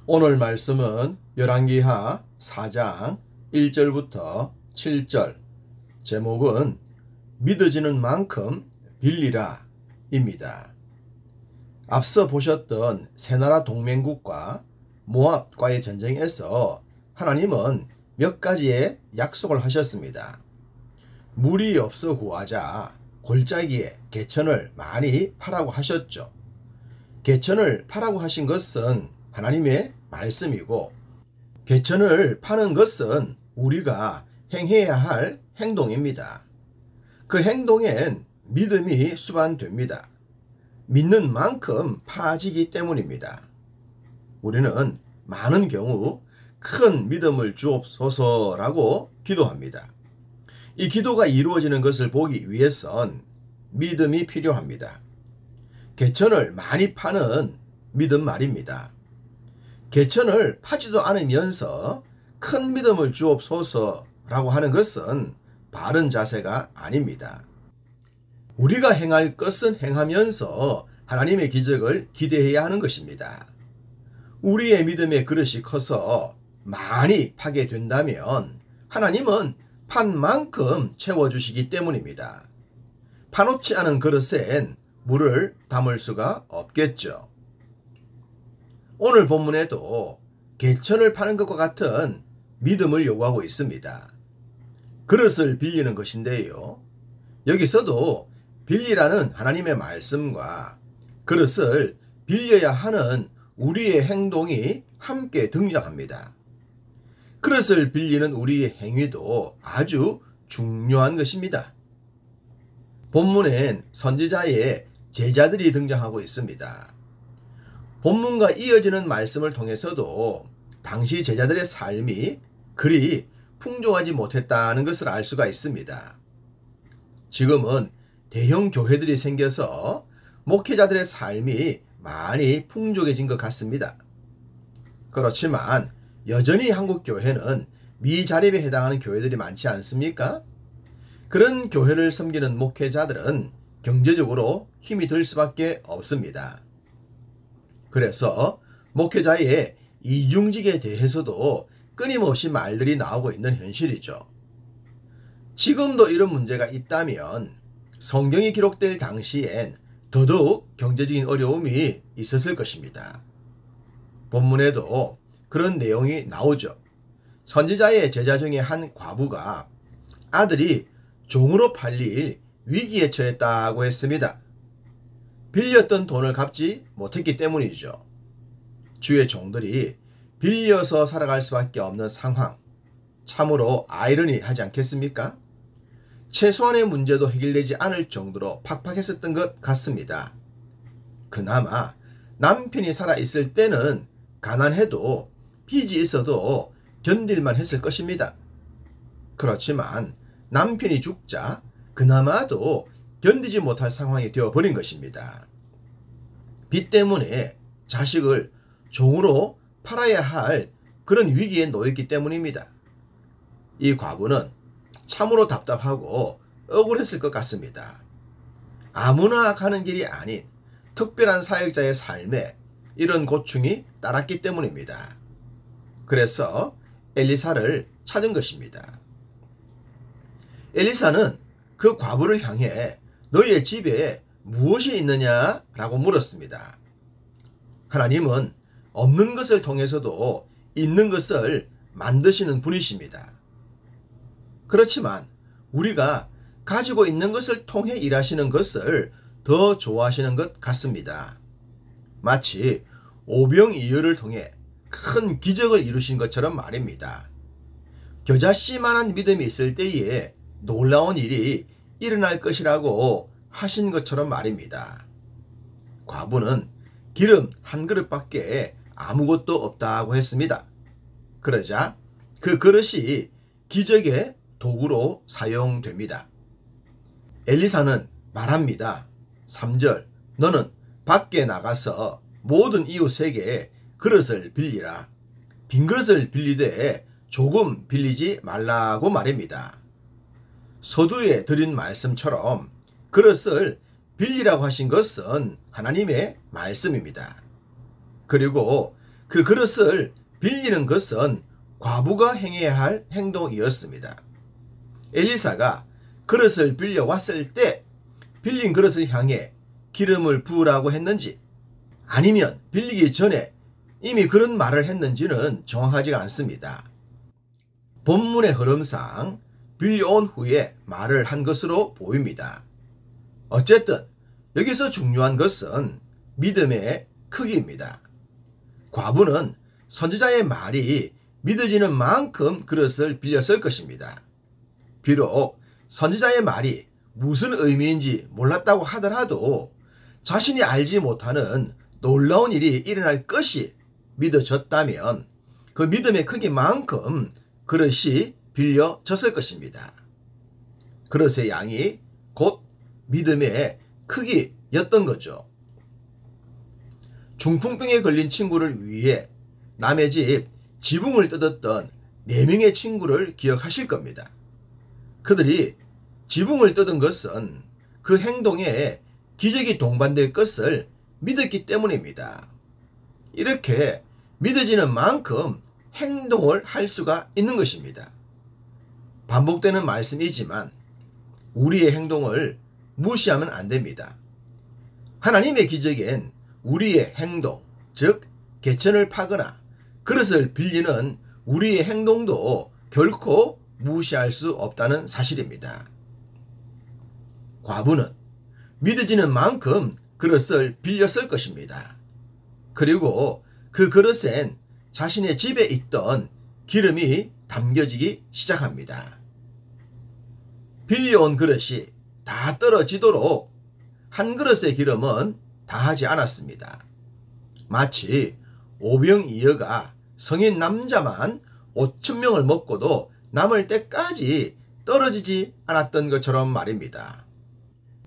오늘 말씀은 열왕기하 4장 1절부터 7절, 제목은 믿어지는 만큼 빌리라 입니다. 앞서 보셨던 세 나라 동맹국과 모압과의 전쟁에서 하나님은 몇 가지의 약속을 하셨습니다. 물이 없어 구하자 골짜기에 개천을 많이 파라고 하셨죠. 개천을 파라고 하신 것은 하나님의 말씀이고, 개천을 파는 것은 우리가 행해야 할 행동입니다. 그 행동엔 믿음이 수반됩니다. 믿는 만큼 파지기 때문입니다. 우리는 많은 경우 큰 믿음을 주옵소서라고 기도합니다. 이 기도가 이루어지는 것을 보기 위해선 믿음이 필요합니다. 개천을 많이 파는 믿음 말입니다. 개천을 파지도 않으면서 큰 믿음을 주옵소서라고 하는 것은 바른 자세가 아닙니다. 우리가 행할 것은 행하면서 하나님의 기적을 기대해야 하는 것입니다. 우리의 믿음의 그릇이 커서 많이 파게 된다면 하나님은 판 만큼 채워주시기 때문입니다. 파놓지 않은 그릇엔 물을 담을 수가 없겠죠. 오늘 본문에도 개천을 파는 것과 같은 믿음을 요구하고 있습니다. 그릇을 빌리는 것인데요. 여기서도 빌리라는 하나님의 말씀과 그릇을 빌려야 하는 우리의 행동이 함께 등장합니다. 그릇을 빌리는 우리의 행위도 아주 중요한 것입니다. 본문엔 선지자의 제자들이 등장하고 있습니다. 본문과 이어지는 말씀을 통해서도 당시 제자들의 삶이 그리 풍족하지 못했다는 것을 알 수가 있습니다. 지금은 대형 교회들이 생겨서 목회자들의 삶이 많이 풍족해진 것 같습니다. 그렇지만 여전히 한국 교회는 미자립에 해당하는 교회들이 많지 않습니까? 그런 교회를 섬기는 목회자들은 경제적으로 힘이 들 수밖에 없습니다. 그래서 목회자의 이중직에 대해서도 끊임없이 말들이 나오고 있는 현실이죠. 지금도 이런 문제가 있다면 성경이 기록될 당시엔 더더욱 경제적인 어려움이 있었을 것입니다. 본문에도 그런 내용이 나오죠. 선지자의 제자 중에 한 과부가 아들이 종으로 팔릴 위기에 처했다고 했습니다. 빌렸던 돈을 갚지 못했기 때문이죠. 주의 종들이 빌려서 살아갈 수밖에 없는 상황, 참으로 아이러니하지 않겠습니까? 최소한의 문제도 해결되지 않을 정도로 팍팍했었던 것 같습니다. 그나마 남편이 살아있을 때는 가난해도 빚이 있어도 견딜만 했을 것입니다. 그렇지만 남편이 죽자 그나마도 견디지 못할 상황이 되어버린 것입니다. 빚 때문에 자식을 종으로 팔아야 할 그런 위기에 놓였기 때문입니다. 이 과부는 참으로 답답하고 억울했을 것 같습니다. 아무나 가는 길이 아닌 특별한 사역자의 삶에 이런 고충이 따랐기 때문입니다. 그래서 엘리사를 찾은 것입니다. 엘리사는 그 과부를 향해 너희의 집에 무엇이 있느냐라고 물었습니다. 하나님은 없는 것을 통해서도 있는 것을 만드시는 분이십니다. 그렇지만 우리가 가지고 있는 것을 통해 일하시는 것을 더 좋아하시는 것 같습니다. 마치 오병이어를 통해 큰 기적을 이루신 것처럼 말입니다. 겨자씨만한 믿음이 있을 때에 놀라운 일이 일어날 것이라고 하신 것처럼 말입니다. 과부는 기름 한 그릇밖에 아무것도 없다고 했습니다. 그러자 그 그릇이 기적의 도구로 사용됩니다. 엘리사는 말합니다. 3절, 너는 밖에 나가서 모든 이웃에게 그릇을 빌리라. 빈 그릇을 빌리되 조금 빌리지 말라고 말입니다. 서두에 드린 말씀처럼 그릇을 빌리라고 하신 것은 하나님의 말씀입니다. 그리고 그 그릇을 빌리는 것은 과부가 행해야 할 행동이었습니다. 엘리사가 그릇을 빌려왔을 때 빌린 그릇을 향해 기름을 부으라고 했는지 아니면 빌리기 전에 이미 그런 말을 했는지는 정확하지가 않습니다. 본문의 흐름상 빌려온 후에 말을 한 것으로 보입니다. 어쨌든 여기서 중요한 것은 믿음의 크기입니다. 과부는 선지자의 말이 믿어지는 만큼 그릇을 빌렸을 것입니다. 비록 선지자의 말이 무슨 의미인지 몰랐다고 하더라도 자신이 알지 못하는 놀라운 일이 일어날 것이 믿어졌다면 그 믿음의 크기만큼 그릇이 빌려졌을 것입니다. 그릇의 양이 곧 믿음의 크기였던 거죠. 중풍병에 걸린 친구를 위해 남의 집 지붕을 뜯었던 4명의 친구를 기억하실 겁니다. 그들이 지붕을 뜯은 것은 그 행동에 기적이 동반될 것을 믿었기 때문입니다. 이렇게 믿어지는 만큼 행동을 할 수가 있는 것입니다. 반복되는 말씀이지만 우리의 행동을 무시하면 안 됩니다. 하나님의 기적엔 우리의 행동, 즉 개천을 파거나 그릇을 빌리는 우리의 행동도 결코 무시할 수 없다는 사실입니다. 과부는 믿어지는 만큼 그릇을 빌렸을 것입니다. 그리고 그 그릇엔 자신의 집에 있던 기름이 담겨지기 시작합니다. 빌려온 그릇이 다 떨어지도록 한 그릇의 기름은 다하지 않았습니다. 마치 오병이어가 성인 남자만 5,000명을 먹고도 남을 때까지 떨어지지 않았던 것처럼 말입니다.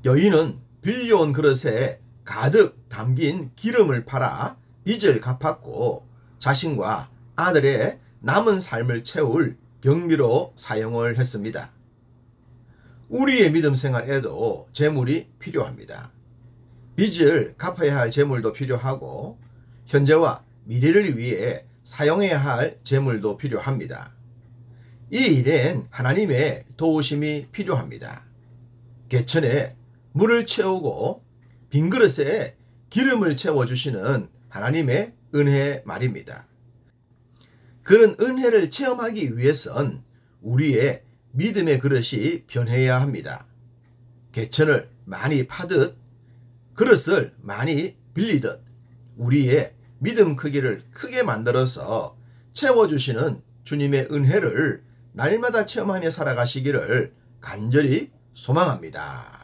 여인은 빌려온 그릇에 가득 담긴 기름을 팔아 빚을 갚았고 자신과 아들의 남은 삶을 채울 경비로 사용을 했습니다. 우리의 믿음 생활에도 재물이 필요합니다. 빚을 갚아야 할 재물도 필요하고 현재와 미래를 위해 사용해야 할 재물도 필요합니다. 이 일엔 하나님의 도우심이 필요합니다. 개천에 물을 채우고 빈 그릇에 기름을 채워주시는 하나님의 은혜 말입니다. 그런 은혜를 체험하기 위해선 우리의 믿음의 그릇이 변해야 합니다. 개천을 많이 파듯 그릇을 많이 빌리듯 우리의 믿음 크기를 크게 만들어서 채워주시는 주님의 은혜를 날마다 체험하며 살아가시기를 간절히 소망합니다.